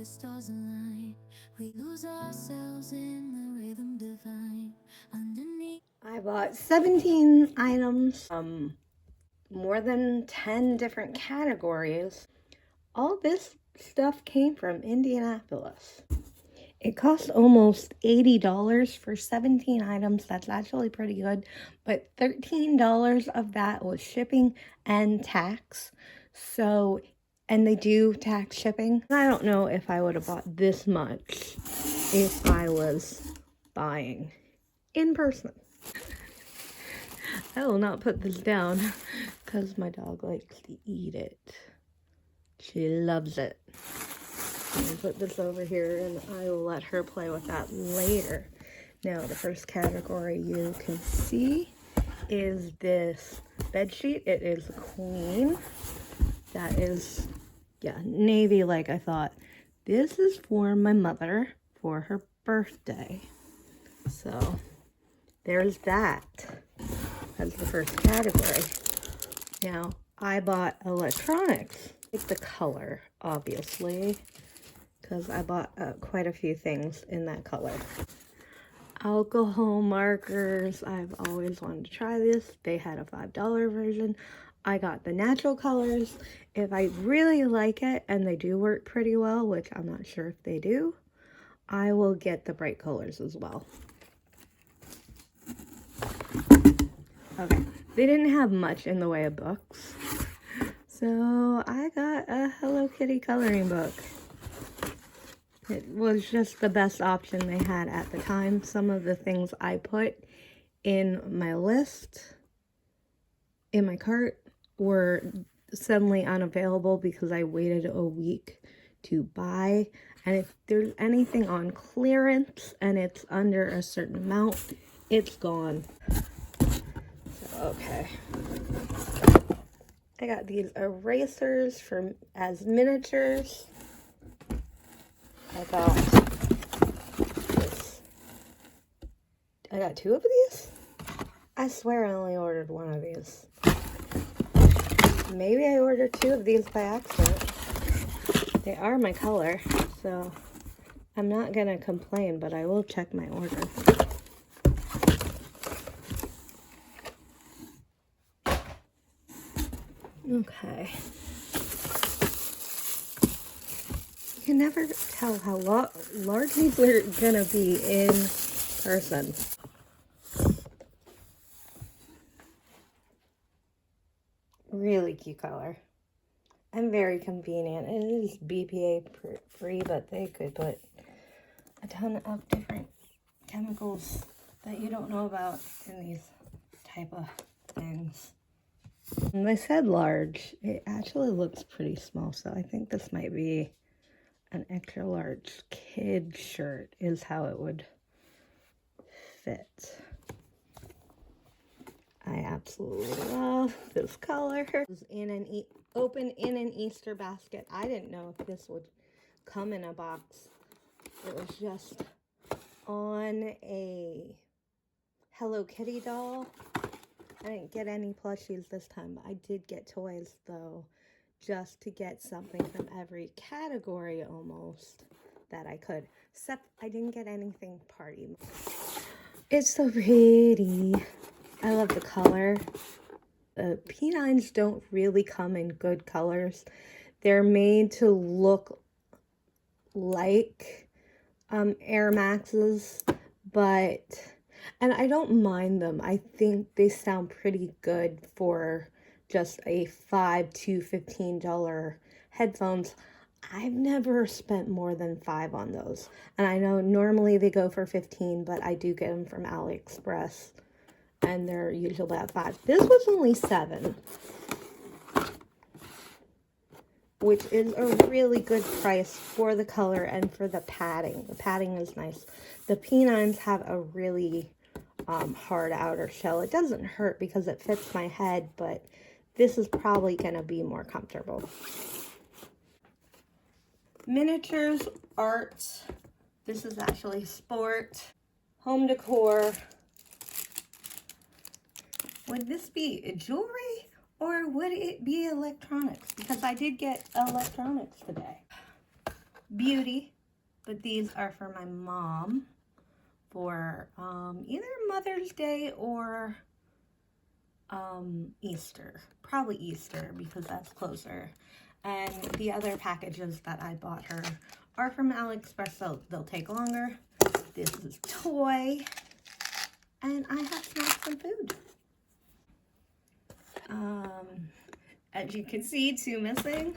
the stars align, we lose ourselves in the rhythm divine. Underneath, I bought 17 items from more than 10 different categories. All this stuff came from Indianapolis. It cost almost $80 for 17 items. That's actually pretty good. But $13 of that was shipping and tax. So, and they do tax shipping. I don't know if I would have bought this much if I was buying in person. I will not put this down because my dog likes to eat it. She loves it. I'll put this over here and I will let her play with that later. Now, the first category you can see is this bed sheet. It is a queen. That is, yeah, navy like I thought. This is for my mother for her birthday. So, there's that. That's the first category. Now, I bought electronics. It's the color, obviously, because I bought quite a few things in that color. Alcohol markers. I've always wanted to try this. They had a $5 version. I got the natural colors. If I really like it, and they do work pretty well, which I'm not sure if they do, I will get the bright colors as well. Okay, they didn't have much in the way of books, so I got a Hello Kitty coloring book. It was just the best option they had at the time. Some of the things I put in my list, in my cart, were suddenly unavailable because I waited a week to buy. And if there's anything on clearance and it's under a certain amount, it's gone. Okay. I got these erasers as miniatures. I got two of these? I swear I only ordered one of these. Maybe I ordered two of these by accident. They are my color, so I'm not gonna complain, but I will check my order. Okay. You can never tell how large these are gonna be in person. Really cute color. And very convenient. It is BPA free, but they could put a ton of different chemicals that you don't know about in these type of things. And they said large. It actually looks pretty small, so I think this might be an extra large kid shirt is how it would fit. I absolutely love this color. It's open in an Easter basket. I didn't know if this would come in a box. It was just on a Hello Kitty doll. I didn't get any plushies this time, but I did get toys though, just to get something from every category almost that I could. Except I didn't get anything party. It's so pretty. I love the color. The P9s don't really come in good colors. They're made to look like Air Maxes, and I don't mind them. I think they sound pretty good for just a $5 to $15 headphones. I've never spent more than $5 on those. And I know normally they go for $15, but I do get them from AliExpress. And they're usually about $5. This was only $7. Which is a really good price for the color and for the padding. The padding is nice. The P9s have a really hard outer shell. It doesn't hurt because it fits my head, but this is probably going to be more comfortable. Miniatures, art. This is actually sport. Home decor. Would this be jewelry or would it be electronics? Because I did get electronics today. beauty, but these are for my mom for either Mother's Day or Easter. Probably Easter because that's closer. And the other packages that I bought her are from AliExpress, so they'll take longer. This is toy. And I have snacks and food. As you can see, 2 missing,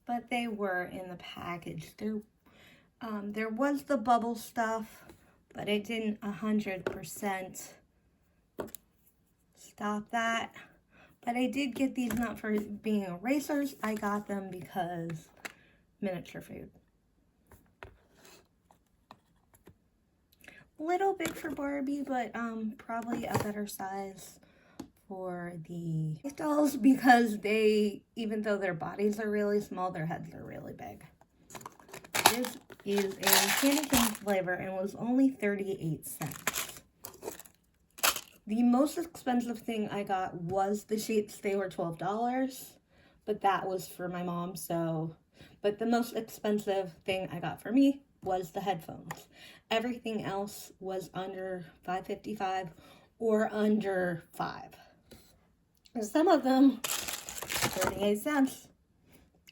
but they were in the package. There was the bubble stuff, but it didn't 100% stop that. But I did get these not for being erasers. I got them because miniature food. Little big for Barbie, but probably a better size for the dolls because they, even though their bodies are really small, their heads are really big. This is a candy cane flavor and was only 38 cents. The most expensive thing I got was the sheets. They were $12, but that was for my mom, so. But the most expensive thing I got for me was the headphones. Everything else was under $5.55 or under $5. Some of them, 38 cents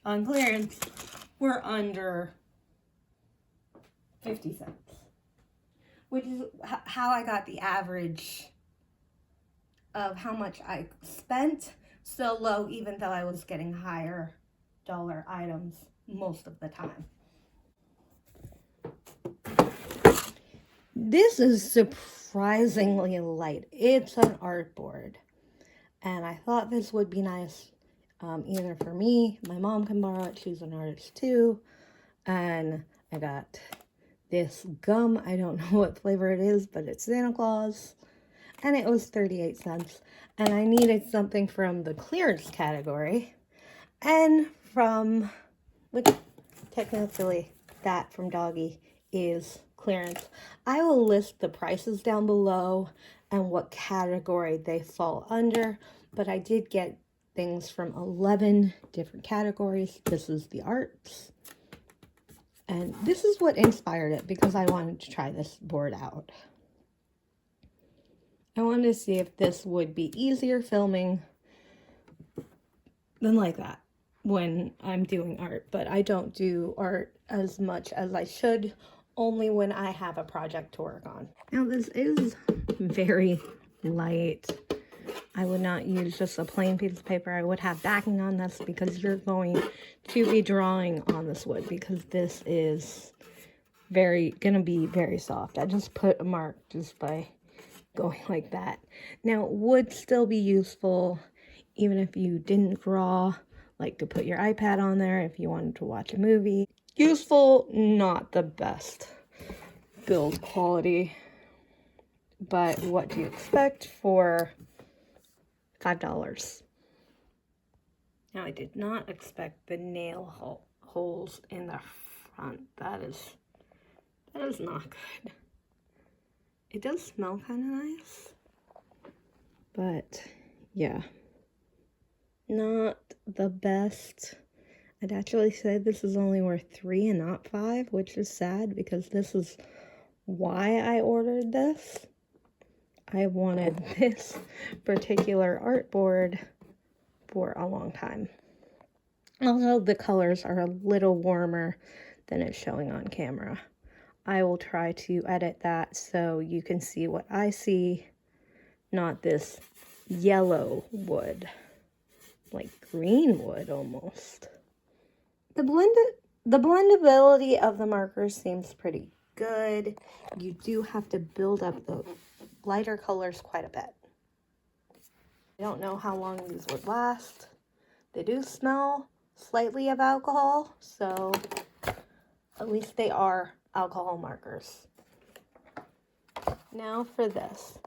on clearance, were under 50 cents, which is how I got the average of how much I spent so low, even though I was getting higher dollar items most of the time. This is surprisingly light. It's an artboard. And I thought this would be nice either for me. My mom can borrow it. She's an artist too. And I got this gum. I don't know what flavor it is, but it's Santa Claus. And it was 38 cents. And I needed something from the clearance category. And from, which technically that from Doggy is clearance. I will list the prices down below and what category they fall under, but I did get things from 11 different categories. This is the arts, and this is what inspired it because I wanted to try this board out. I wanted to see if this would be easier filming than like that when I'm doing art, but I don't do art as much as I should, only when I have a project to work on. Now this is very light. I would not use just a plain piece of paper. I would have backing on this because you're going to be drawing on this wood because this is gonna be very soft. I just put a mark just by going like that. Now it would still be useful even if you didn't draw, like to put your iPad on there if you wanted to watch a movie. Useful, not the best build quality, but what do you expect for $5? Now I did not expect the nail holes in the front. That is not good. It does smell kind of nice, but yeah, not the best. I'd actually say this is only worth $3 and not $5, which is sad because this is why I ordered this. I wanted this particular artboard for a long time. Also, the colors are a little warmer than it's showing on camera. I will try to edit that so you can see what I see, not this yellow wood, like green wood almost. The blendability of the markers seems pretty good. You do have to build up the lighter colors quite a bit. I don't know how long these would last. They do smell slightly of alcohol, so at least they are alcohol markers. Now for this.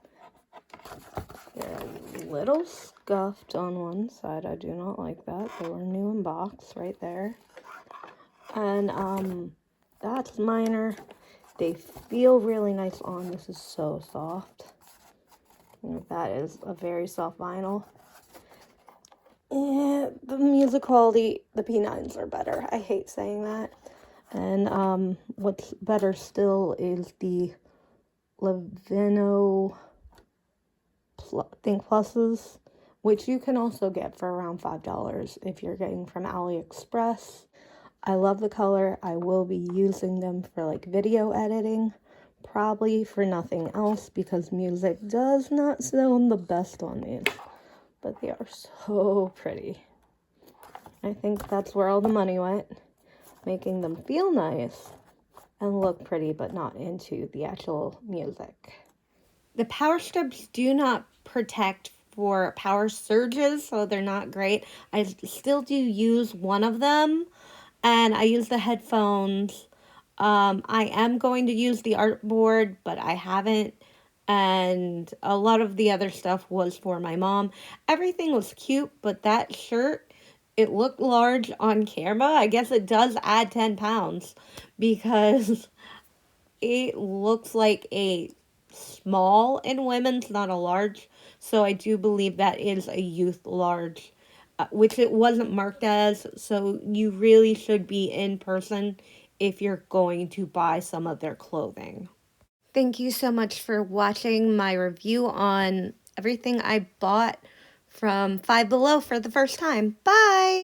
They're a little scuffed on one side. I do not like that. They were new in box right there. And that's minor. They feel really nice on. This is so soft. That is a very soft vinyl. And the music quality, the P9s are better. I hate saying that. And what's better still is the Levino Think Pluses, which you can also get for around $5 if you're getting from AliExpress. I love the color. I will be using them for like video editing, probably for nothing else because music does not sound the best on these, but they are so pretty. I think that's where all the money went, making them feel nice and look pretty, but not into the actual music. The power strips do not protect for power surges, so they're not great. I still do use one of them, and I use the headphones. I am going to use the artboard, but I haven't. And a lot of the other stuff was for my mom. Everything was cute, but that shirt, it looked large on camera. I guess it does add 10 pounds because it looks like a small in women's, not a large. So I do believe that is a youth large, which it wasn't marked as. So you really should be in person if you're going to buy some of their clothing. Thank you so much for watching my review on everything I bought from Five Below for the first time. Bye!